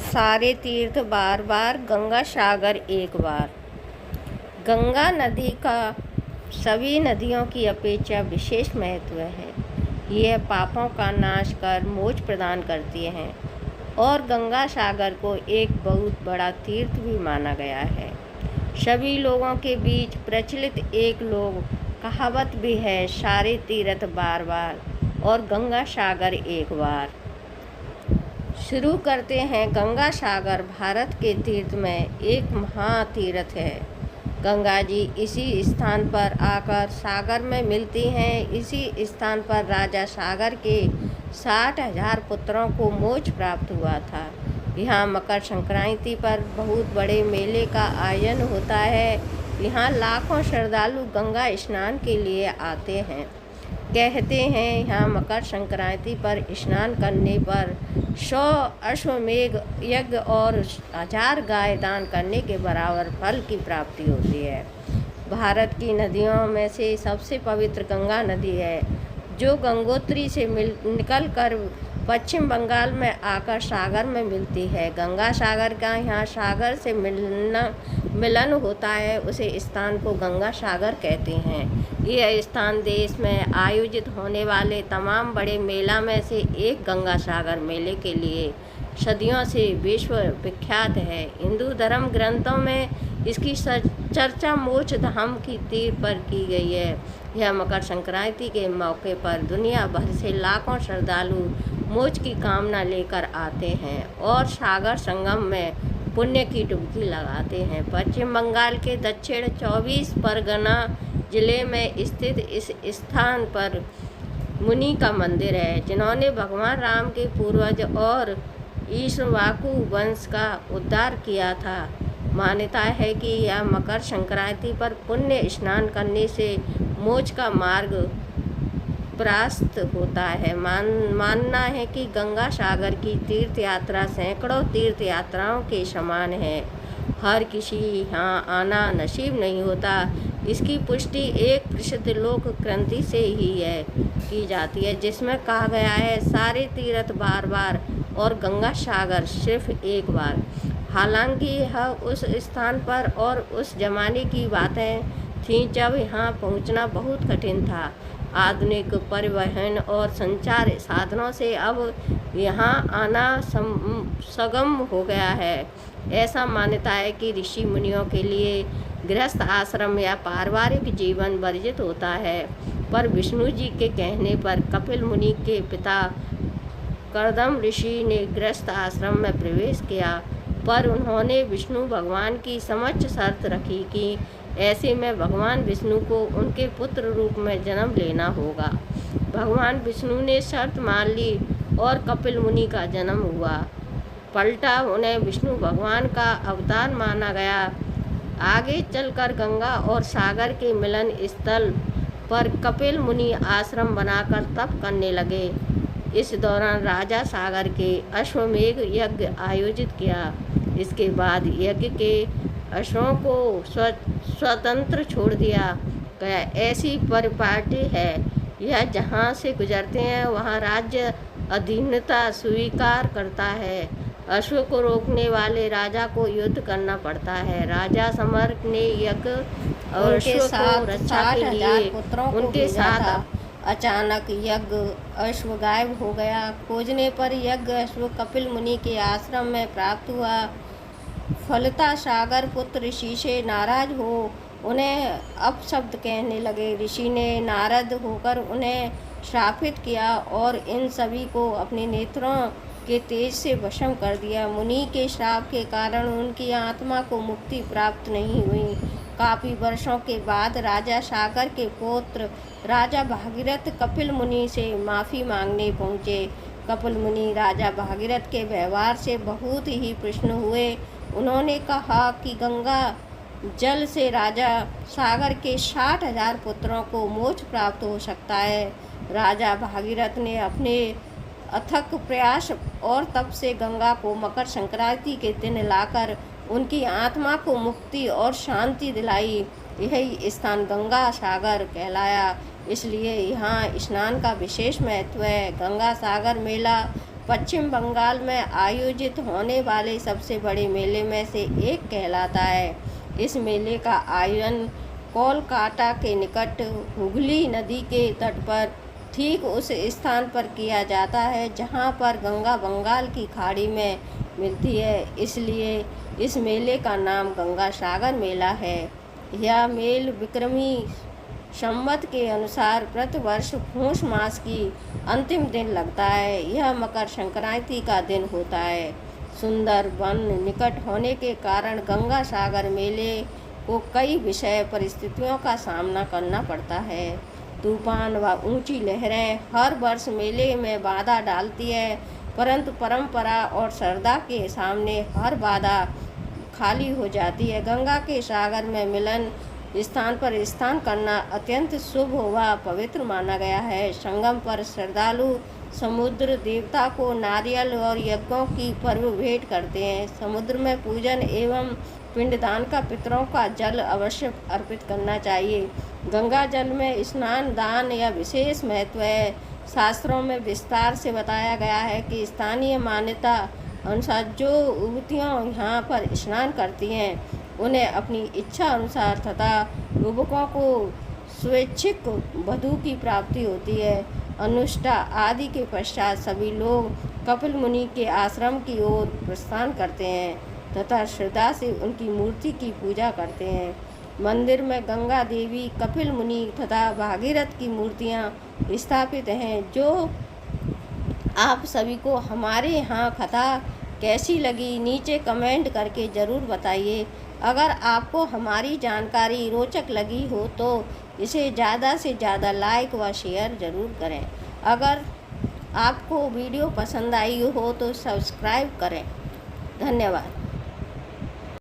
सारे तीर्थ बार बार, गंगा सागर एक बार। गंगा नदी का सभी नदियों की अपेक्षा विशेष महत्व है। यह पापों का नाश कर मोक्ष प्रदान करती हैं और गंगा सागर को एक बहुत बड़ा तीर्थ भी माना गया है। सभी लोगों के बीच प्रचलित एक लोक कहावत भी है, सारे तीर्थ बार बार और गंगा सागर एक बार। शुरू करते हैं। गंगा सागर भारत के तीर्थ में एक महातीर्थ है। गंगा जी इसी स्थान पर आकर सागर में मिलती हैं। इसी स्थान पर राजा सागर के 60,000 पुत्रों को मोक्ष प्राप्त हुआ था। यहाँ मकर संक्रांति पर बहुत बड़े मेले का आयोजन होता है। यहाँ लाखों श्रद्धालु गंगा स्नान के लिए आते हैं। कहते हैं यहाँ मकर संक्रांति पर स्नान करने पर 100 अश्वमेध यज्ञ और 1000 गाय दान करने के बराबर फल की प्राप्ति होती है। भारत की नदियों में से सबसे पवित्र गंगा नदी है, जो गंगोत्री से निकल कर पश्चिम बंगाल में आकर सागर में मिलती है। गंगा सागर का यहाँ सागर से मिलन होता है, उसे स्थान को गंगा सागर कहते हैं। यह स्थान देश में आयोजित होने वाले तमाम बड़े मेला में से एक गंगा सागर मेले के लिए सदियों से विश्व विख्यात है। हिंदू धर्म ग्रंथों में इसकी चर्चा मोक्ष धाम की तीर पर की गई है। यह मकर संक्रांति के मौके पर दुनिया भर से लाखों श्रद्धालु मोक्ष की कामना लेकर आते हैं और सागर संगम में पुण्य की डुबकी लगाते हैं। पश्चिम बंगाल के दक्षिण 24 परगना जिले में स्थित इस स्थान पर मुनि का मंदिर है, जिन्होंने भगवान राम के पूर्वज और ईक्ष्वाकु वंश का उद्धार किया था। मान्यता है कि यह मकर संक्रांति पर पुण्य स्नान करने से मोक्ष का मार्ग प्रशस्त होता है। मानना है कि गंगा सागर की तीर्थ यात्रा सैकड़ों तीर्थ यात्राओं के समान है। हर किसी यहाँ आना नसीब नहीं होता। इसकी पुष्टि एक प्रसिद्ध लोक ग्रंथि से ही की जाती है, जिसमें कहा गया है, सारे तीर्थ बार बार और गंगा सागर सिर्फ एक बार। हालांकि यह उस स्थान पर और उस जमाने की बातें थीं जब यहाँ पहुँचना बहुत कठिन था। आधुनिक परिवहन और संचार साधनों से अब यहाँ आना सुगम हो गया है। ऐसा मान्यता है कि ऋषि मुनियों के लिए गृहस्थ आश्रम या पारिवारिक जीवन वर्जित होता है, पर विष्णु जी के कहने पर कपिल मुनि के पिता कर्दम ऋषि ने गृहस्थ आश्रम में प्रवेश किया, पर उन्होंने विष्णु भगवान की समक्ष शर्त रखी कि ऐसे में भगवान विष्णु को उनके पुत्र रूप में जन्म लेना होगा। भगवान विष्णु ने शर्त मान ली और कपिल मुनि का जन्म हुआ। पलटा उन्हें विष्णु भगवान का अवतार माना गया। आगे चलकर गंगा और सागर के मिलन स्थल पर कपिल मुनि आश्रम बनाकर तप करने लगे। इस दौरान राजा सागर के अश्वमेध यज्ञ आयोजित किया। इसके बाद यज्ञ के अश्वों को स्वतंत्र छोड़ दिया गया। ऐसी परिपाटी है यह जहाँ से गुजरते हैं वहाँ राज्य अधीनता स्वीकार करता है। अश्व को रोकने वाले राजा को युद्ध करना पड़ता है। राजा समर ने यज्ञ और अश्व को रक्षा के लिए उनके साथ अचानक यज्ञ अश्व गायब हो गया। खोजने पर यज्ञ अश्व कपिल मुनि के आश्रम में प्राप्त हुआ। फलता सागर पुत्र ऋषि से नाराज हो उन्हें अपशब्द कहने लगे। ऋषि ने नारद होकर उन्हें श्रापित किया और इन सभी को अपने नेत्रों के तेज से भस्म कर दिया। मुनि के श्राप के कारण उनकी आत्मा को मुक्ति प्राप्त नहीं हुई। काफ़ी वर्षों के बाद राजा सागर के पुत्र राजा भागीरथ कपिल मुनि से माफ़ी मांगने पहुँचे। कपिल मुनि राजा भागीरथ के व्यवहार से बहुत ही प्रसन्न हुए। उन्होंने कहा कि गंगा जल से राजा सागर के 60,000 पुत्रों को मोक्ष प्राप्त हो सकता है। राजा भागीरथ ने अपने अथक प्रयास और तप से गंगा को मकर संक्रांति के दिन लाकर उनकी आत्मा को मुक्ति और शांति दिलाई। यही स्थान गंगा सागर कहलाया, इसलिए यहाँ स्नान का विशेष महत्व है। गंगा सागर मेला पश्चिम बंगाल में आयोजित होने वाले सबसे बड़े मेले में से एक कहलाता है। इस मेले का आयोजन कोलकाता के निकट हुगली नदी के तट पर ठीक उस स्थान पर किया जाता है जहां पर गंगा बंगाल की खाड़ी में मिलती है, इसलिए इस मेले का नाम गंगा सागर मेला है। यह मेल विक्रमी संवत के अनुसार प्रतिवर्ष पुष मास की अंतिम दिन लगता है। यह मकर संक्रांति का दिन होता है। सुंदर वन निकट होने के कारण गंगा सागर मेले को कई विषय परिस्थितियों का सामना करना पड़ता है। तूफान व ऊंची लहरें हर वर्ष मेले में बाधा डालती है, परंतु परंपरा और श्रद्धा के सामने हर बाधा खाली हो जाती है। गंगा के सागर में मिलन स्थान पर स्नान करना अत्यंत शुभ व पवित्र माना गया है। संगम पर श्रद्धालु समुद्र देवता को नारियल और यज्ञों की पर्व भेंट करते हैं। समुद्र में पूजन एवं पिंडदान का पितरों का जल अवश्य अर्पित करना चाहिए। गंगा जल में स्नान दान या विशेष महत्व है। शास्त्रों में विस्तार से बताया गया है कि स्थानीय मान्यता अनुसार जो युवतियाँ यहाँ पर स्नान करती हैं उन्हें अपनी इच्छा अनुसार तथा युवकों को स्वैच्छिक वधू की प्राप्ति होती है। अनुष्ठा आदि के पश्चात सभी लोग कपिल मुनि के आश्रम की ओर प्रस्थान करते हैं तथा श्रद्धा से उनकी मूर्ति की पूजा करते हैं। मंदिर में गंगा देवी, कपिल मुनि तथा भागीरथ की मूर्तियाँ स्थापित हैं। जो आप सभी को हमारे यहाँ कथा कैसी लगी नीचे कमेंट करके ज़रूर बताइए। अगर आपको हमारी जानकारी रोचक लगी हो तो इसे ज़्यादा से ज़्यादा लाइक व शेयर ज़रूर करें। अगर आपको वीडियो पसंद आई हो तो सब्सक्राइब करें। धन्यवाद।